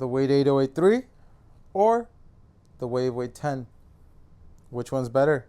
the Wade 8083 or the Wave Weight 10? Which one's better?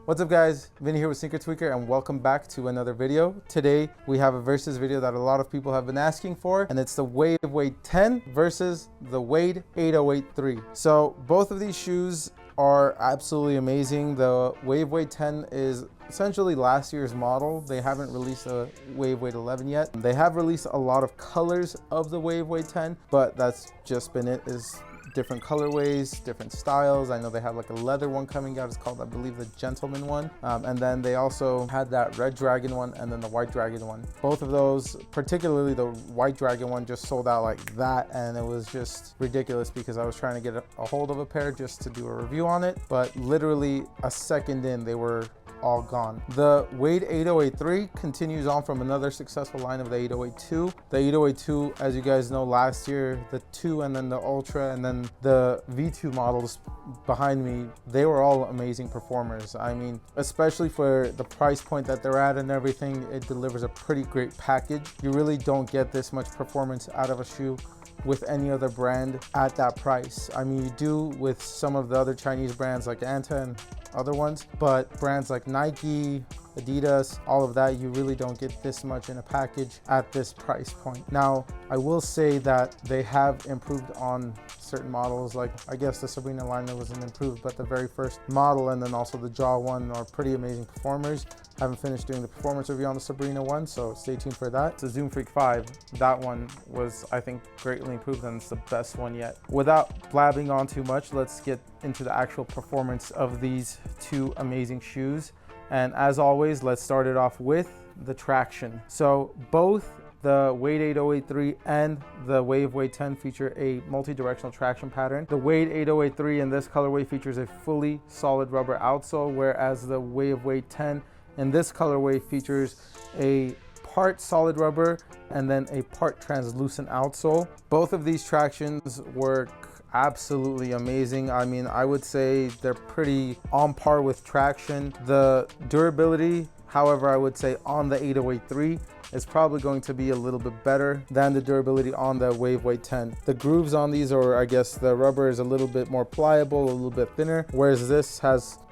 What's up guys, Vinny here with Sneaker Tweaker and welcome back to another video. Today we have a versus video that a lot of people have been asking for, and it's the Wave Weight 10 versus the Wade 8083. So both of these shoes are absolutely amazing. The Wave Weight 10 is essentially last year's model. They haven't released a Wave Weight 11 yet. They have released a lot of colors of the Wave Weight 10, but that's just been it, is different colorways, different styles. I know they have like a leather one coming out. It's called, I believe, the Gentleman one. And then they also had that Red Dragon one and then the White Dragon one. Both of those, particularly the White Dragon one, just sold out like that. And it was just ridiculous because I was trying to get a hold of a pair just to do a review on it. But literally a second in, they were all gone. The Wade 8083 continues on from another successful line of the 8082. The 8082, as you guys know, last year, the 2 and then the Ultra and then the V2 models behind me, they were all amazing performers. I mean, especially for the price point that they're at and everything, it delivers a pretty great package. You really don't get this much performance out of a shoe with any other brand at that price. I mean, you do with some of the other Chinese brands like Anta and other ones, but brands like Nike, Adidas, all of that, you really don't get this much in a package at this price point. Now, I will say that they have improved on certain models, like I guess the Sabrina line wasn't improved, but the very first model and then also the Jaw one are pretty amazing performers. Haven't finished doing the performance review on the Sabrina one, so stay tuned for that. The Zoom Freak 5, that one was, I think, greatly improved and it's the best one yet. Without blabbing on too much, let's get into the actual performance of these two amazing shoes. And as always, let's start it off with the traction. So both the Wade 8083 and the Wave Weight 10 feature a multi-directional traction pattern. The Wade 8083 in this colorway features a fully solid rubber outsole, whereas the Wave Weight 10 in this colorway features a part solid rubber and then a part translucent outsole. Both of these tractions work absolutely amazing. I mean, I would say they're pretty on par with traction. The durability, however, I would say on the 8083 is probably going to be a little bit better than the durability on the Wave Weight 10. The grooves on these, or I guess the rubber, is a little bit more pliable, a little bit thinner, whereas this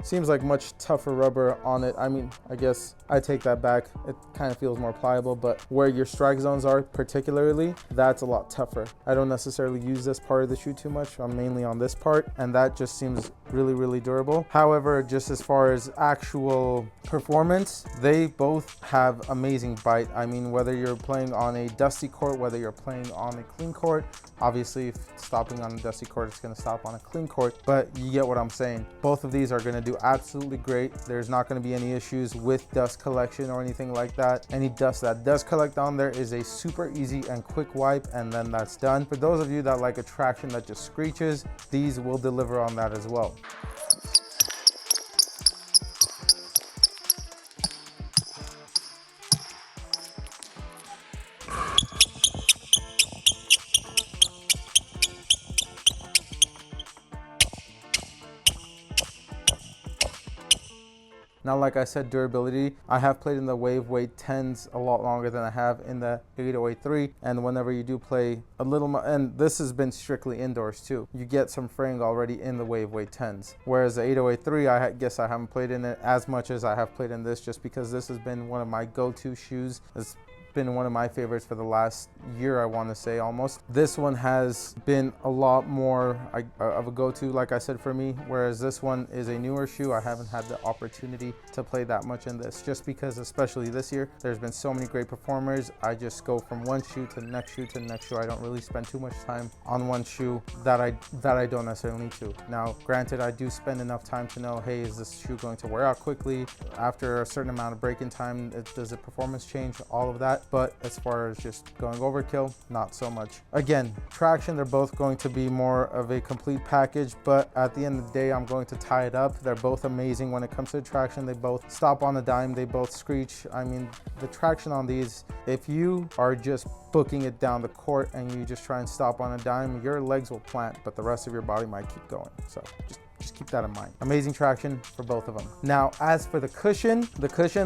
seems like much tougher rubber on it. I mean, I guess I take that back. It kind of feels more pliable, but where your strike zones are particularly, that's a lot tougher. I don't necessarily use this part of the shoe too much. I'm mainly on this part, and that just seems really, really durable. However, just as far as actual performance, they both have amazing bite. I mean, whether you're playing on a dusty court, whether you're playing on a clean court, obviously if stopping on a dusty court, it's going to stop on a clean court, but you get what I'm saying. Both of these are going to do absolutely great. There's not going to be any issues with dust collection or anything like that. Any dust that does collect on there is a super easy and quick wipe, and then that's done. For those of you that like a traction that just screeches, these will deliver on that as well. Now, like I said, durability, I have played in the Wave Weight 10s a lot longer than I have in the 8083, and whenever you do play a little, and this has been strictly indoors too, you get some fraying already in the Wave Weight 10s. Whereas the 8083, I guess I haven't played in it as much as I have played in this, just because this has been one of my go-to shoes. It's been one of my favorites for the last year, I want to say, almost. This one has been a lot more of a go-to, like I said, for me, whereas this one is a newer shoe. I haven't had the opportunity to play that much in this, just because, especially this year, there's been so many great performers. I just go from one shoe to the next shoe to the next shoe. I don't really spend too much time on one shoe that I don't necessarily need to. Now, granted, I do spend enough time to know, hey, is this shoe going to wear out quickly? After a certain amount of break-in time, does the performance change? All of that. But as far as just going overkill, not so much. Again, traction, they're both going to be more of a complete package, but at the end of the day, I'm going to tie it up. They're both amazing when it comes to traction. They both stop on a dime, they both screech. I mean, the traction on these, if you are just booking it down the court and you just try and stop on a dime, your legs will plant, but the rest of your body might keep going. So just just keep that in mind. Amazing traction for both of them. Now, as for the cushion,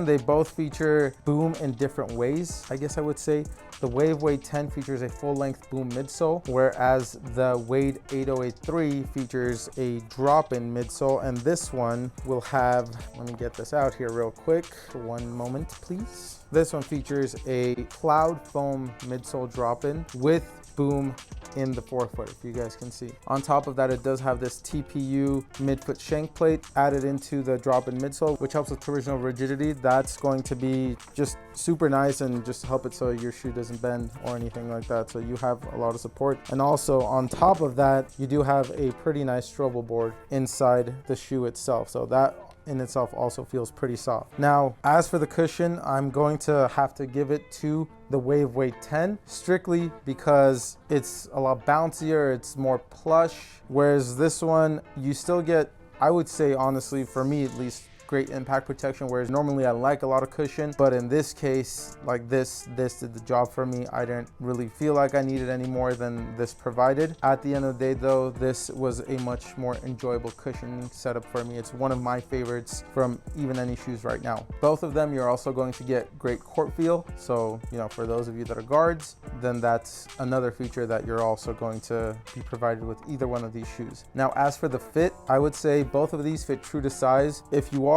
they both feature boom in different ways, I guess I would say. The Wave Weight 10 features a full-length boom midsole, whereas the Wade 8083 features a drop-in midsole, and this one will have, let me get this out here real quick, one moment please. This one features a cloud foam midsole drop-in with boom in the forefoot, if you guys can see. On top of that, it does have this TPU midfoot shank plate added into the drop-in midsole, which helps with torsional rigidity. That's going to be just super nice and just help it so your shoe doesn't bend or anything like that. So you have a lot of support. And also on top of that, you do have a pretty nice strobo board inside the shoe itself. So that in itself also feels pretty soft. Now, as for the cushion, I'm going to have to give it to the Wave Weight 10, strictly because it's a lot bouncier, it's more plush, whereas this one, you still get, I would say honestly, for me at least, great impact protection, whereas normally I like a lot of cushion, but in this case, like this did the job for me. I didn't really feel like I needed any more than this provided. At the end of the day though, this was a much more enjoyable cushioning setup for me. It's one of my favorites from even any shoes right now. Both of them, you're also going to get great court feel. So, you know, for those of you that are guards, then that's another feature that you're also going to be provided with either one of these shoes. Now, as for the fit, I would say both of these fit true to size. If you are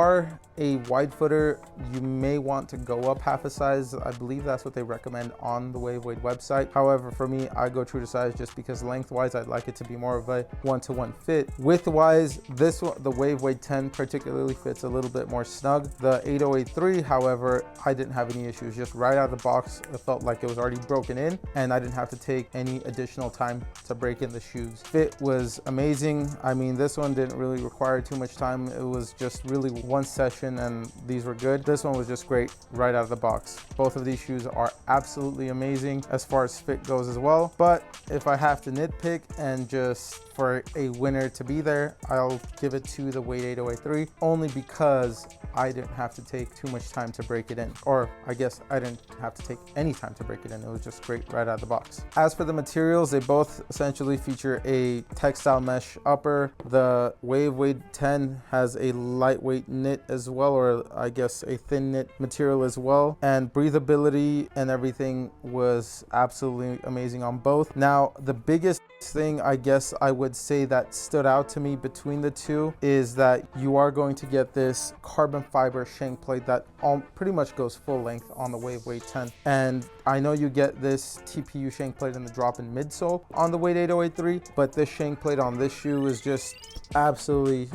a wide footer, you may want to go up half a size. I believe that's what they recommend on the Wave Weight website. However, for me, I go true to size just because lengthwise, I'd like it to be more of a one-to-one fit. Widthwise, this one, the Wave Weight 10 particularly fits a little bit more snug. The 8083, however, I didn't have any issues. Just right out of the box, it felt like it was already broken in and I didn't have to take any additional time to break in the shoes. Fit was amazing. I mean, this one didn't really require too much time. It was just really one session and these were good. This one was just great right out of the box. Both of these shoes are absolutely amazing as far as fit goes as well. But if I have to nitpick and just for a winner to be there, I'll give it to the Wade 8083 only because I didn't have to take too much time to break it in. Or I guess I didn't have to take any time to break it in. It was just great right out of the box. As for the materials, they both essentially feature a textile mesh upper. The Wave Weight 10 has a lightweight knit as well, or I guess a thin knit material as well. And breathability and everything was absolutely amazing on both. Now, the biggest thing I guess I would say that stood out to me between the two is that you are going to get this carbon fiber shank plate that pretty much goes full length on the Wave Weight 10. And I know you get this TPU shank plate in the drop-in midsole on the Wade 8083, but this shank plate on this shoe is just absolutely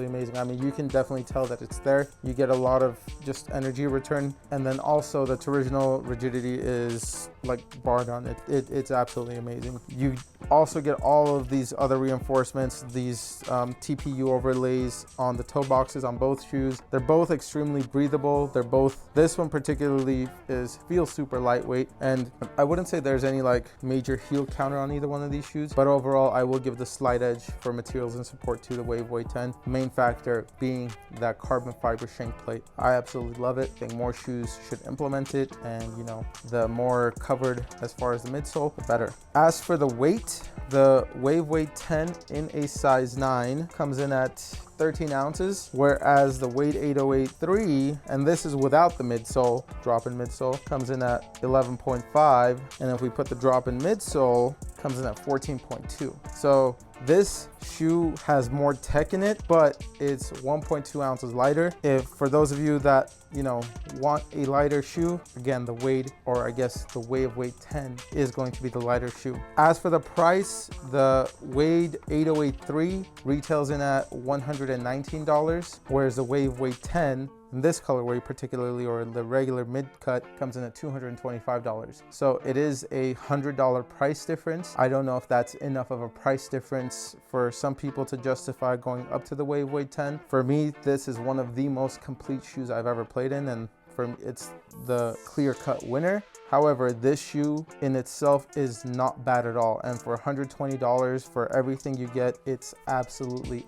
amazing. I mean, you can definitely tell that it's there. You get a lot of just energy return, and then also the torsional rigidity is like bar none. It's absolutely amazing. You also get all of these other reinforcements, these TPU overlays on the toe boxes on both shoes. They're both extremely breathable. They're both, this one particularly feels super lightweight, and I wouldn't say there's any like major heel counter on either one of these shoes, but overall I will give the slight edge for materials and support to the Wave Weight 10. Main factor being that carbon fiber shank plate. I absolutely love it. I think more shoes should implement it, and you know, the more covered as far as the midsole, the better. As for the weight, the Wave Weight 10 in a size 9 comes in at 13 ounces, whereas the Wade 8083, and this is without the midsole, drop-in midsole, comes in at 11.5, and if we put the drop-in midsole, comes in at 14.2. So this shoe has more tech in it, but it's 1.2 ounces lighter. If for those of you that, you know, want a lighter shoe, again, the Wade, or I guess the Wave Weight 10 is going to be the lighter shoe. As for the price, the Wade 8083 retails in at $119, whereas the Wave Weight 10 in this colorway particularly, or the regular mid-cut, comes in at $225. So it is a $100 price difference. I don't know if that's enough of a price difference for some people to justify going up to the Wave Weight 10. For me, this is one of the most complete shoes I've ever played in, and for me, it's the clear-cut winner. However, this shoe in itself is not bad at all. And for $120 for everything you get, it's absolutely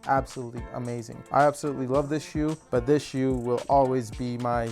amazing. I absolutely love this shoe, but this shoe will always be my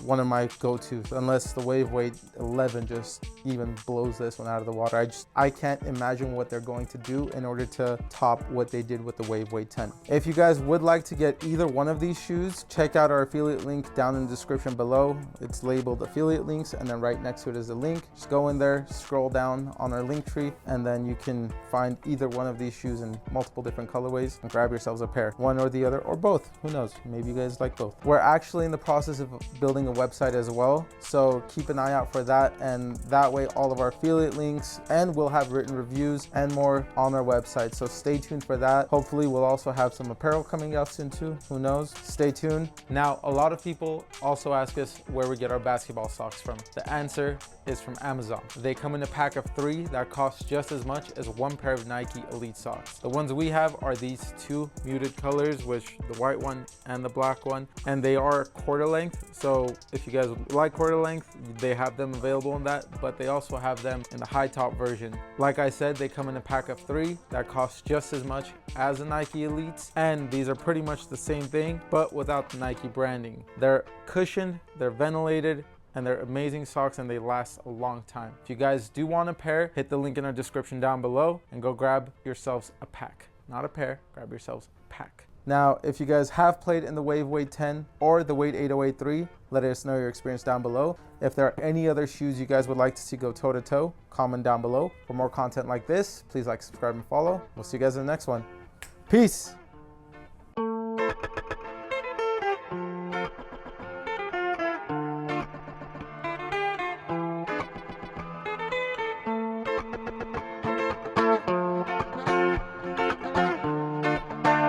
one of my go-tos, unless the Wave Weight 11 just even blows this one out of the water. I can't imagine what they're going to do in order to top what they did with the Wave Weight 10. If you guys would like to get either one of these shoes, check out our affiliate link down in the description below. It's labeled affiliate links, and then right next to it is a link. Just go in there, scroll down on our link tree, and then you can find either one of these shoes in multiple different colorways and grab yourselves a pair, one or the other, or both. Who knows? Maybe you guys like both. We're actually in the process of building a website as well, so keep an eye out for that, and that way all of our affiliate links, and we'll have written reviews and more on our website, so stay tuned for that. Hopefully we'll also have some apparel coming out soon too. Who knows? Stay tuned. Now, a lot of people also ask us where we get our basketball socks from. The answer is from Amazon. They come in a pack of 3 that costs just as much as one pair of Nike Elite socks. The ones we have are these 2 muted colors, which the white one and the black one, and they are quarter length. So if you guys like quarter length, they have them available in that, but they also have them in the high top version. Like I said, they come in a pack of 3 that costs just as much as the Nike Elites, and these are pretty much the same thing, but without the Nike branding. They're cushioned, they're ventilated, and they're amazing socks, and they last a long time. If you guys do want a pair, hit the link in our description down below and go grab yourselves a pack. Not a pair, grab yourselves a pack. Now, if you guys have played in the Wave Weight 10 or the Weight 8083, let us know your experience down below. If there are any other shoes you guys would like to see go toe to toe, comment down below. For more content like this, please like, subscribe, and follow. We'll see you guys in the next one. Peace.